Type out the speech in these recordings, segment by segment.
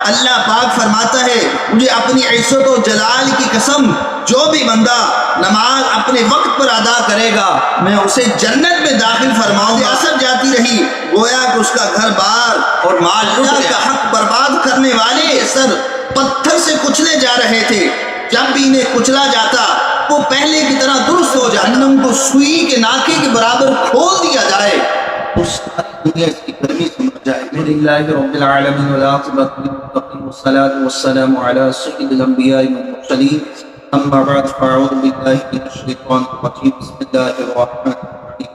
اللہ پاک فرماتا ہے مجھے اپنی عزت و جلال کی قسم، جو بھی بندہ نماز اپنے وقت پر ادا کرے گا میں اسے جنت میں داخل فرماؤں گا۔ اثر جاتی رہی، گویا کہ اس کا گھر بار اور مال لوٹ کا حق برباد کرنے والے سر پتھر سے کچلے جا رہے تھے، جب بھی انہیں کچلا جاتا وہ پہلے کی طرح درست ہو جاتا۔ جہنم کو سوئی کے ناکے کے برابر کھول دیا جائے تو ساری دنیا اس کی گرمی سمجھ جائے۔ الحمدللہ رب العالمین والعاقبۃ للمتقین والصلاة والسلام علی سید الانبیاء والمرسلین، اما بعد فاعوذ باللہ من الشیطان الرجیم، بسم اللہ الرحمن الرحیم۔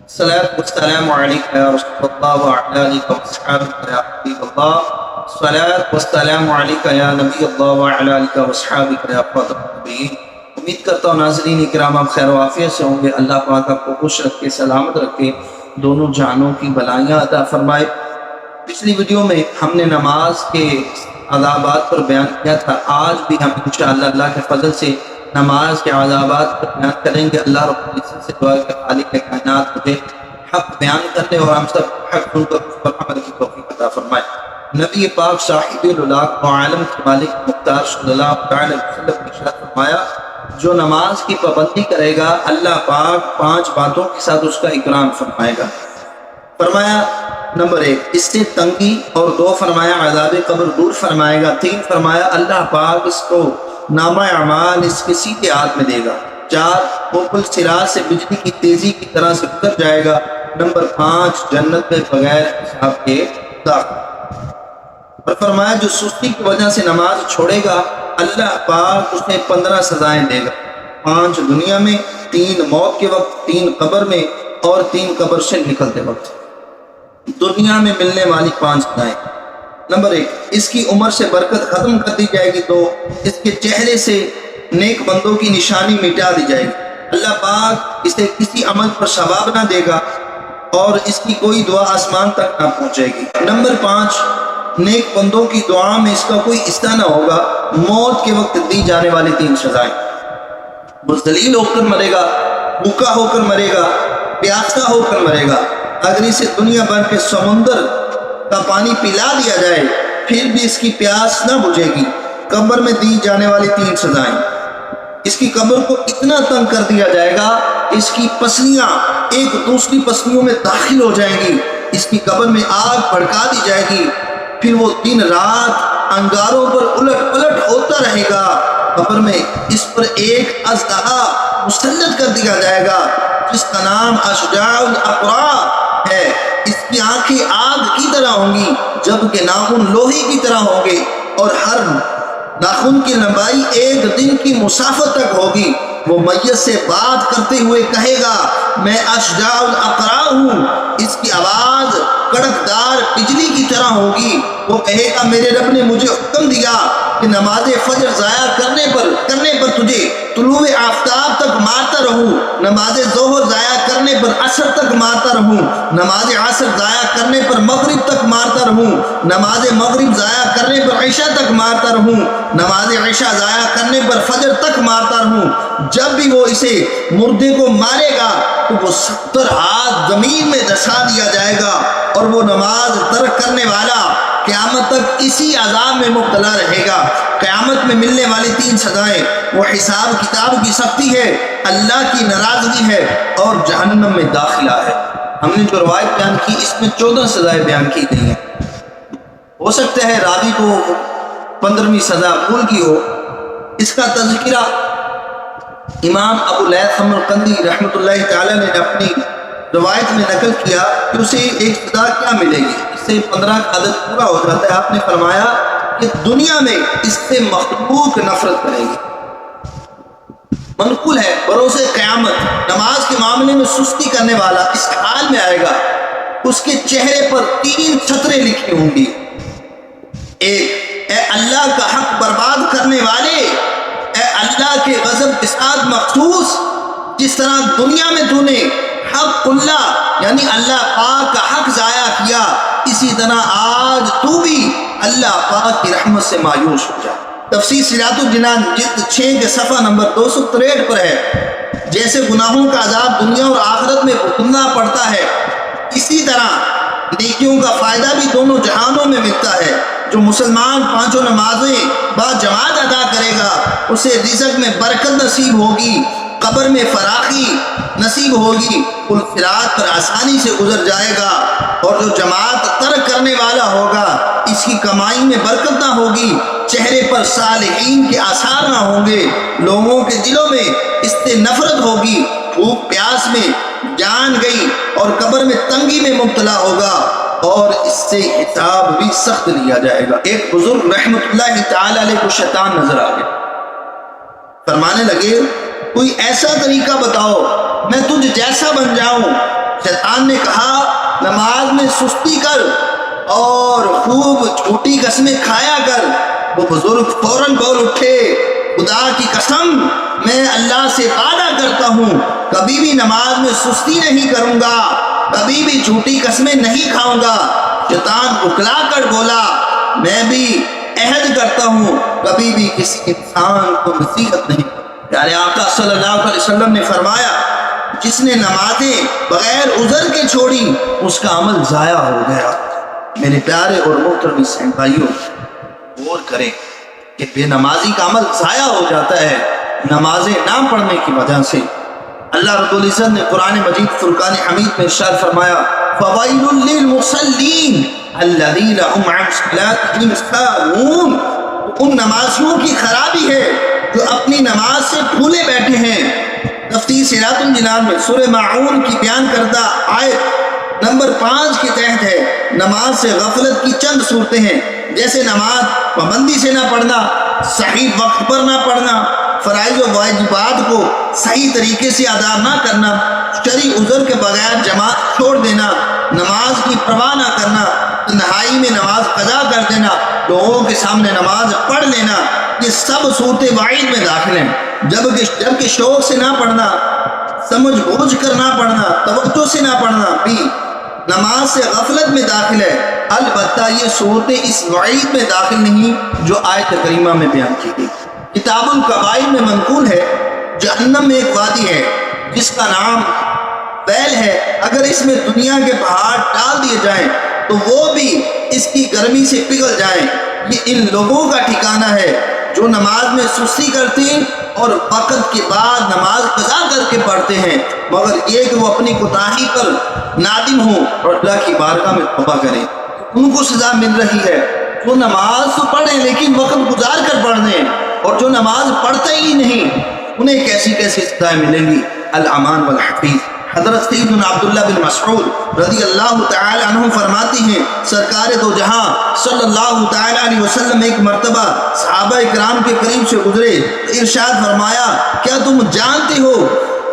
الصلاة والسلام علیک یا رسول اللہ وعلی آلک واصحابک یا حبیب اللہ، الصلاة والسلام علیک یا نبی اللہ وعلی آلک واصحابک یا خاتم النبیین۔ امید کرتا ہوں ناظرین اکرام آپ خیر و عافیت سے ہوں گے۔ اللہ پاک آپ کو خوش رکھے، سلامت رکھے، دونوں جہانوں کی بھلائیاں عطا فرمائے۔ پچھلی ویڈیو میں ہم نے نماز کے عذابات پر بیان کیا تھا، آج بھی ہم انشاءاللہ اللہ کے فضل سے نماز کے عذابات پر بیان کریں گے۔ اللہ رب العزت سے دعا کہ خالق کائنات مجھے حق بیان کرنے اور ہم سب حق سن کر اس پر عمل کی توفیق عطا فرمائے۔ نبی پاک صاحب الولاق و عالم کے مالک مختار صلی اللہ علیہ وسلم نے ارشاد فرمایا، جو نماز کی پابندی کرے گا اللہ پاک 5 باتوں کے ساتھ اس کا اکرام فرمائے گا۔ فرمایا نمبر 1 اس سے تنگی، اور 2 فرمایا عذاب قبر دور فرمائے گا، 3 فرمایا اللہ پاک اس کو نامہ اعمال اس کے سیدھے ہاتھ میں دے گا، 4 وہ پل صراط سے بجلی کی تیزی کی طرح سے گزر جائے گا، نمبر 5 جنت میں بغیر حساب کے داخل۔ اور فرمایا جو سستی کی وجہ سے نماز چھوڑے گا اللہ پاک اس نے 15 سزائیں دے گا، 5 دنیا میں، 3 موت کے وقت، 3 قبر میں، اور 3 قبر سے نکلتے وقت۔ دنیا میں ملنے والی 5 سزائیں۔ نمبر 1 اس کی عمر سے برکت ختم کر دی جائے گی، 2 اس کے چہرے سے نیک بندوں کی نشانی مٹا دی جائے گی، اللہ پاک اسے کسی عمل پر ثواب نہ دے گا اور اس کی کوئی دعا آسمان تک نہ پہنچے گی۔ نمبر 5 نیک بندوں کی دعا میں اس کا کوئی حصہ نہ ہوگا۔ موت کے وقت دی جانے والی 3 سزائیں، وہ ذلیل ہو کر مرے گا، بھوکا ہو کر مرے گا، پیاسا ہو کر مرے گا، اگر اسے دنیا بھر کے سمندر کا پانی پلا دیا جائے پھر بھی اس کی پیاس نہ بجھے گی۔ قبر میں دی جانے والی 3 سزائیں، اس کی قبر کو اتنا تنگ کر دیا جائے گا اس کی پسلیاں ایک دوسری پسلیوں میں داخل ہو جائیں گی، اس کی قبر میں آگ بھڑکا دی جائے گی، پھر وہ دن رات انگاروں پر الٹ پلٹ ہوتا رہے گا۔ قبر میں اس پر ایک اژدہا مسلط کر دیا جائے گا جس کا نام اشجاع الاقرا ہے، اس کی آنکھیں آگ کی طرح ہوں گی جبکہ ناخن لوہے کی طرح ہوں گے، اور ہر ناخن کی لمبائی 1 دن کی مسافت تک ہوگی۔ وہ میت سے بات کرتے ہوئے کہے گا میں اشجاع الاقرا ہوں، اس کی آواز کڑکدار بجلی کی طرح ہوگی۔ وہ کہے گا میرے رب نے مجھے حکم دیا کہ نماز فجر ضائع کرنے پر تجھے طلوع آفتاب تک مارتا رہوں، نماز ظہر ضائع کرنے پر عصر تک مارتا رہوں، نماز عصر ضائع کرنے پر مغرب تک مارتا رہوں، نماز مغرب ضائع کرنے پر عشاء تک مارتا رہوں، نماز عشاء ضائع کرنے پر فجر تک مارتا رہوں۔ جب بھی وہ اسے مردے کو مارے گا تو وہ 70 ہاتھ زمین میں دسا دیا جائے گا، اور وہ نماز ترک کرنے والا قیامت تک اسی عذاب میں مبتلا رہے گا۔ قیامت میں ملنے والی 3 سزائیں، وہ حساب کتاب کی سختی ہے، اللہ کی ناراضگی ہے، اور جہنم میں داخلہ ہے۔ ہم نے جو روایت بیان کی اس میں 14 سزائیں بیان کی گئی ہیں، ہو سکتا ہے راوی کو 15ویں سزا بھول کی ہو۔ اس کا تذکرہ امام ابو لیث سمرقندی رحمۃ اللہ تعالی نے اپنی روایت میں نقل کیا کہ اسے ایک سزا کیا ملے گی، اس سے 15 کا عدد پورا ہو جاتا ہے۔ آپ نے فرمایا کہ دنیا میں اس سے مخلوق نفرت کرے گی۔ منقول ہے بروز قیامت نماز کے معاملے میں سستی کرنے والا اس حال میں آئے گا، اس کے چہرے پر 3 سطریں لکھی ہوں گی۔ 1 اے اللہ کا حق برباد کرنے والے، اے اللہ کے غضب کے ساتھ مخصوص، جس طرح دنیا میں تو نے حق اللہ یعنی اللہ پاک کا حق ضائع کیا، اسی طرح آج تو بھی اللہ پاک کی رحمت سے مایوس ہو جا۔ تفسیر صراط الجنان جلد 6 کے صفحہ نمبر 263 پر ہے، جیسے گناہوں کا عذاب دنیا اور آخرت میں بھگتنا پڑتا ہے، اسی طرح نیکیوں کا فائدہ بھی دونوں جہانوں میں ملتا ہے۔ جو مسلمان پانچوں نمازیں با جماعت ادا کرے گا اسے رزق میں برکت نصیب ہوگی، قبر میں فراخی نصیب ہوگی، الفرات پر آسانی سے گزر جائے گا، اور جو جماعت ترک کرنے والا ہوگا اس کی کمائی میں برکت نہ ہوگی، چہرے پر صالحین کے آثار نہ ہوں گے، لوگوں کے دلوں میں اس سے نفرت ہوگی، بھوک پیاس میں جان گئی اور قبر میں تنگی میں مبتلا ہوگا، اور اس سے حساب بھی سخت لیا جائے گا۔ ایک بزرگ رحمت اللہ تعالی علیہ کو شیطان نظر آ گیا، فرمانے لگے کوئی ایسا طریقہ بتاؤ میں تجھ جیسا بن جاؤں۔ شیطان نے کہا نماز میں سستی کر اور خوب جھوٹی قسمیں کھایا کر۔ وہ بزرگ فوراً بول اٹھے خدا کی قسم میں اللہ سے وعدہ کرتا ہوں کبھی بھی نماز میں سستی نہیں کروں گا، کبھی بھی جھوٹی قسمیں نہیں کھاؤں گا۔ شیطان اکلا کر بولا میں بھی عہد کرتا ہوں کبھی بھی کسی انسان کو نصیحت نہیں۔ پیارے آقا صلی اللہ علیہ وسلم نے فرمایا جس نے نمازیں بغیر عذر کے چھوڑی اس کا عمل ضائع ہو گیا۔ میرے پیارے اور محترم اسلام بھائیوں، غور کریں کہ بے نمازی کا عمل ضائع ہو جاتا ہے نمازیں نہ پڑھنے کی وجہ سے۔ اللہ رب العزت نے قرآن مجید فرقان حمید میں ارشاد فرمایا فَوَيْلٌ لِّلْمُصَلِّينَ الَّذِينَ هُمْ عَنْ صَلَاتِهِمْ سَاهُونَ، ان نمازیوں کی خرابی ہے جو اپنی نماز سے بھولے بیٹھے ہیں۔ تفسیر سیرات الجنان میں سورہ ماعون کی بیان کردہ آیت نمبر 5 کے تحت ہے نماز سے غفلت کی چند صورتیں ہیں، جیسے نماز پابندی سے نہ پڑھنا، صحیح وقت پر نہ پڑھنا، فرائض و واجبات کو صحیح طریقے سے ادا نہ کرنا، شرعی عذر کے بغیر جماعت چھوڑ دینا، نماز کی پرواہ نہ کرنا، تنہائی میں نماز قضا کر دینا، لوگوں کے سامنے نماز پڑھ لینا، یہ سب صورت وعید میں داخل ہیں۔ جبکہ شوق سے نہ پڑھنا، سمجھ بوجھ کر نہ پڑھنا، توجہ سے نہ پڑھنا بھی نماز سے غفلت میں داخل ہے۔ البتہ یہ صورتیں اس وعید میں داخل نہیں جو آیت کریمہ میں بیان کی گئی۔ کتاب الکبائر میں منقول ہے جہنم میں ایک وادی ہے جس کا نام ویل ہے، اگر اس میں دنیا کے پہاڑ ڈال دیے جائیں تو وہ بھی اس کی گرمی سے پگھل جائیں۔ یہ ان لوگوں کا ٹھکانہ ہے جو نماز میں سستی کرتے ہیں اور وقت کے بعد نماز قضا کر کے پڑھتے ہیں، مگر یہ کہ وہ اپنی کوتاہی پر نادم ہوں اور اللہ کی بارگاہ میں توبہ کریں۔ ان کو سزا مل رہی ہے جو نماز تو پڑھیں لیکن وقت گزار کر پڑھ دیں، اور جو نماز پڑھتے ہی نہیں انہیں کیسی کیسی سزائیں ملیں گی۔ الامان والحفیظ۔ حضرت سیدنا عبداللہ بن مسعود رضی اللہ تعالی عنہ فرماتی ہیں سرکار دو جہاں صلی اللہ تعالی علیہ وسلم ایک مرتبہ صحابہ اکرام کے قریب سے گزرے، ارشاد فرمایا کیا تم جانتے ہو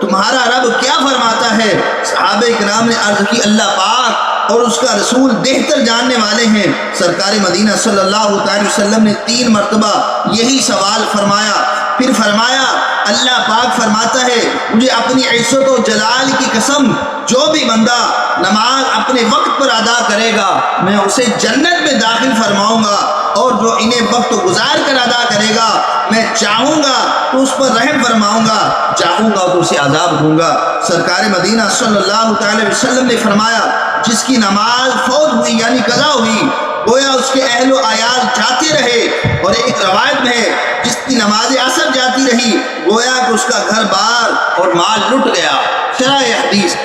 تمہارا رب کیا فرماتا ہے؟ صحابہ اکرام نے عرض کی اللہ پاک اور اس کا رسول بہتر جاننے والے ہیں۔ سرکار مدینہ صلی اللہ تعالی وسلم نے 3 مرتبہ یہی سوال فرمایا، پھر فرمایا اللہ پاک فرماتا ہے مجھے اپنی عزت و جلال کی قسم جو بھی بندہ نماز اپنے وقت پر ادا کرے گا میں اسے جنت میں داخل فرماؤں گا، اور جو انہیں وقت گزار کر ادا کرے گا میں چاہوں گا تو اس پر رحم فرماؤں گا، چاہوں گا تو اسے عذاب دوں گا۔ سرکار مدینہ صلی اللہ تعالی وسلم نے فرمایا جس کی نماز فوت ہوئی یعنی قضا ہوئی گویا اس کے اہل و عیال جاتے رہے، اور ایک روایت میں ہے جس کی نماز عصر جاتی رہی گویا کہ اس کا گھر بار اور مال لٹ گیا۔ شرح حدیث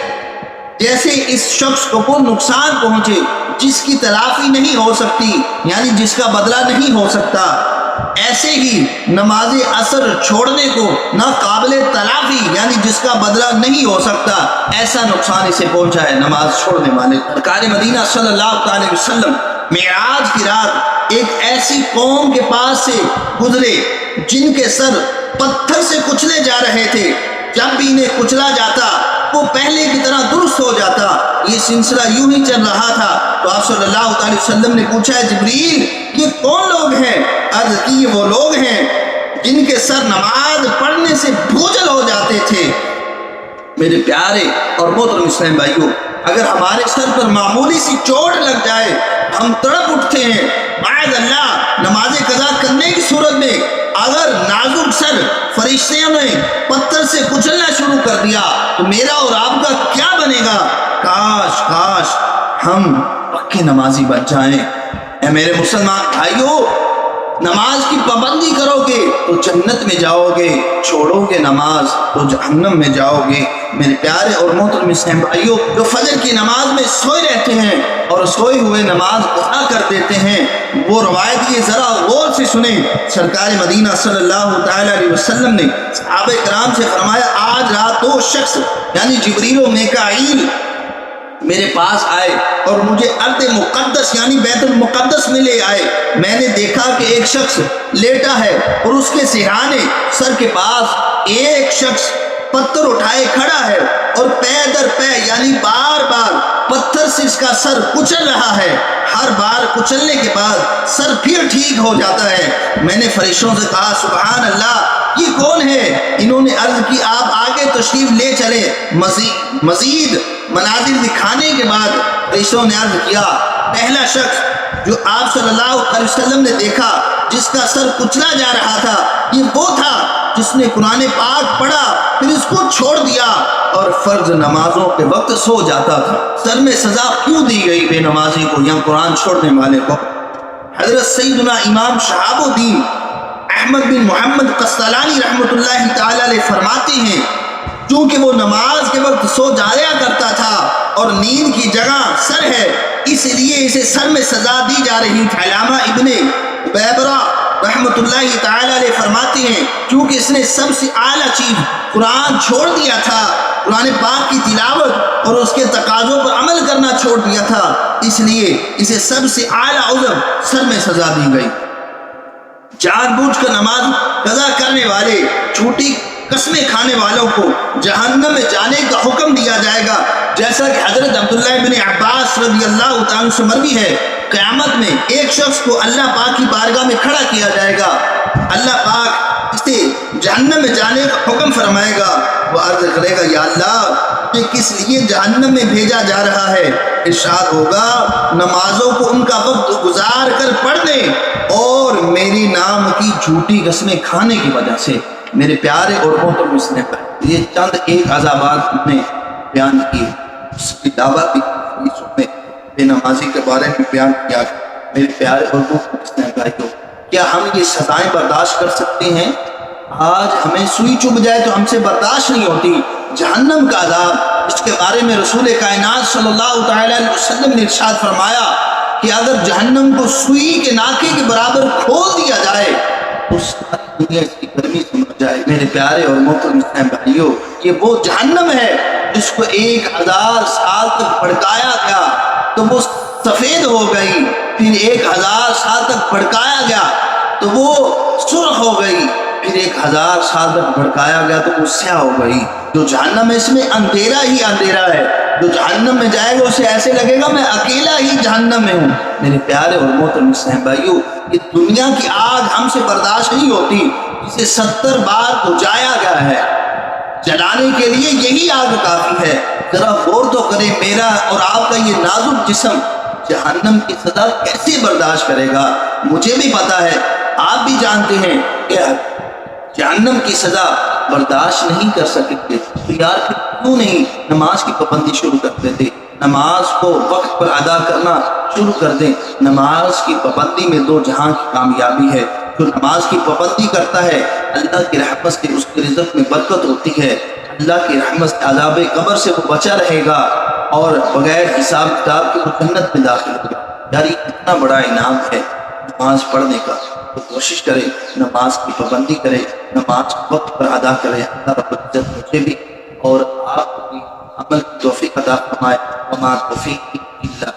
جیسے اس شخص کو کوئی نقصان پہنچے جس کی تلافی نہیں ہو سکتی یعنی جس کا بدلہ نہیں ہو سکتا، ایسے ہی نماز عصر چھوڑنے کو ناقابل تلافی یعنی جس کا بدلہ نہیں ہو سکتا ایسا نقصان اسے پہنچا ہے نماز چھوڑنے والے۔ سرکار مدینہ صلی اللہ علیہ وسلم معراج کی رات ایک ایسی قوم کے پاس سے گزرے جن کے سر پتھر سے کچلے جا رہے تھے، جب بھی انہیں کچلا جاتا وہ پہلے کی طرح درست ہو جاتا۔ یہ سلسلہ یوں ہی چل رہا تھا تو آپ صلی اللہ علیہ وسلم نے پوچھا ہے جبریل یہ کون لوگ ہیں؟ عرض کی یہ وہ لوگ ہیں جن کے سر نماز پڑھنے سے بھوجل ہو جاتے تھے۔ میرے پیارے اور محترم اسلام بھائیوں، اگر ہمارے سر پر معمولی سی چوٹ لگ جائے ہم تڑپ اٹھتے ہیں، معاذ اللہ نماز قضا کرنے کی صورت میں اگر نازک سر فرشتوں نے پتھر سے کچلنا شروع کر دیا تو میرا اور آپ کا کیا بنے گا؟ کاش ہم پکے نمازی بن جائیں۔ اے میرے مسلمان بھائیوں، نماز کی پابندی کرو گے تو جنت میں جاؤ گے، چھوڑو گے نماز تو جہنم میں جاؤ گے۔ میرے پیارے اور محترم اسلام بھائیوں، جو فجر کی نماز میں سوئے رہتے ہیں اور سوئے ہوئے نماز ادا کر دیتے ہیں، وہ روایت یہ ذرا غور سے سنیں۔ سرکار مدینہ صلی اللہ تعالی علیہ وسلم نے صحابہ کرام سے فرمایا، آج رات دو شخص یعنی جبریل و میکائیل میرے پاس آئے اور مجھے ارض مقدس یعنی بیت المقدس میں لے آئے۔ میں نے دیکھا کہ ایک شخص لیٹا ہے اور اس کے سرہانے سر کے پاس ایک شخص پتھر اٹھائے کھڑا ہے اور پے در پے یعنی بار بار پتھر سے اس کا سر کچل رہا ہے۔ ہر بار کچلنے کے بعد سر پھر ٹھیک ہو جاتا ہے۔ میں نے فرشتوں سے کہا، سبحان اللہ، یہ کون ہے؟ انہوں نے عرض کی، آپ آگے تشریف لے چلے۔ مزید مناظر دکھانے کے بعد فرشتوں نے عرض کیا، پہلا شخص جو آپ صلی اللہ علیہ وسلم نے دیکھا جس کا سر کچلا جا رہا تھا، یہ وہ تھا جس نے قرآن پاک پڑھا پھر اس کو چھوڑ دیا اور فرض نمازوں کے وقت سو جاتا تھا۔ سر میں سزا کیوں دی گئی بے نمازی کو یا قرآن چھوڑنے والے کو؟ حضرت سیدنا امام شہاب الدین احمد بن محمد قسطلانی رحمۃ اللہ تعالی علیہ فرماتے ہیں، چونکہ وہ نماز کے وقت سو جایا کرتا تھا اور نیند کی جگہ سر ہے، اس لیے اسے سر میں سزا دی جا رہی تھی۔ علامہ ابن بیبرا رحمۃ اللہ تعالی علیہ فرماتے ہیں، کیونکہ اس نے سب سے اعلیٰ چیز قرآن چھوڑ دیا تھا، قرآن پاک کی تلاوت اور اس کے تقاضوں پر عمل کرنا چھوڑ دیا تھا، اس لیے اسے سب سے اعلیٰ عذر سر میں سزا دی گئی۔ جان بوجھ کر نماز قضا کرنے والے، جھوٹی قسمیں کھانے والوں کو جہنم میں جانے کا حکم دیا جائے گا، جیسا کہ حضرت عبداللہ بن عباس رضی اللہ تعالیٰ سے مروی ہے، قیامت میں ایک شخص کو اللہ پاک کی بارگاہ میں کھڑا کیا جائے گا، اللہ پاک اسے جہنم میں جانے کا حکم فرمائے گا، وہ عرض کرے گا، یا اللہ یہ کس لیے جہنم میں بھیجا جا رہا ہے؟ ارشاد ہوگا، نمازوں کو ان کا وقت گزار کر پڑھنے اور میری نام کی جھوٹی قسمیں کھانے کی وجہ سے۔ میرے پیارے اور محترم اسلام بھائی، یہ چند ایک عذابات ہم نے بیان کی، اس کی دعوت بھی بے نمازی کے بارے میں بیان کیا۔ میرے پیارے اور محترم اسلام بھائیوں، کیا ہم یہ سزائیں برداشت کر سکتے ہیں؟ آج ہمیں سوئی چبھ جائے تو ہم سے برداشت نہیں ہوتی۔ جہنم کا عذاب، اس کے بارے میں رسول کائنات صلی اللہ تعالی علیہ وسلم نے ارشاد فرمایا کہ اگر جہنم کو سوئی کے ناکے کے برابر کھول دیا جائے تو ساری دنیا اس کی گرمی سمجھ جائے۔ میرے پیارے اور محترم اسلام بھائیوں، یہ وہ جہنم ہے جس کو 1000 سال تک بھڑکایا گیا تو وہ سفید ہو گئی، پھر 1000 سال تک بھڑکایا گیا تو وہ سرخ ہو گئی، پھر 1000 سال تک بھڑکایا گیا تو وہ سیاہ ہو گئی۔ جو جہنم ہے اس میں اندھیرا ہی اندھیرا ہے، جو جہنم میں جائے گا اسے ایسے لگے گا میں اکیلا ہی جہنم میں ہوں۔ میرے پیارے اور محترم اسلام بھائیوں، یہ دنیا کی آگ ہم سے برداشت نہیں ہوتی، اسے 70 بار بجھایا گیا ہے، جلانے کے لیے یہی آگ کافی ہے۔ ذرا غور تو کریں، میرا اور آپ کا یہ نازک جسم جہنم کی سزا کیسے برداشت کرے گا؟ مجھے بھی پتا ہے، آپ بھی جانتے ہیں کہ جہنم کی سزا برداشت نہیں کر سکتے، تو یار پھر کیوں نہیں نماز کی پابندی شروع کر دیتے؟ نماز کو وقت پر ادا کرنا شروع کر دیں۔ نماز کی پابندی میں 2 جہاں کی کامیابی ہے۔ جو نماز کی پابندی کرتا ہے، اللہ کی رحمت سے اس کے رزق میں برکت ہوتی ہے، اللہ کی رحمت سے عذاب قبر سے وہ بچا رہے گا اور بغیر حساب کتاب کے وہ جنت میں داخل ہوگا۔ یار یہ اتنا بڑا انعام ہے نماز پڑھنے کا، تو کوشش کرے نماز کی پابندی کرے، نماز وقت پر ادا کرے۔ اللہ رب العزت مجھے بھی اور آپ کو بھی عمل کی توفیق عطا فرمائے۔ وما توفیق الا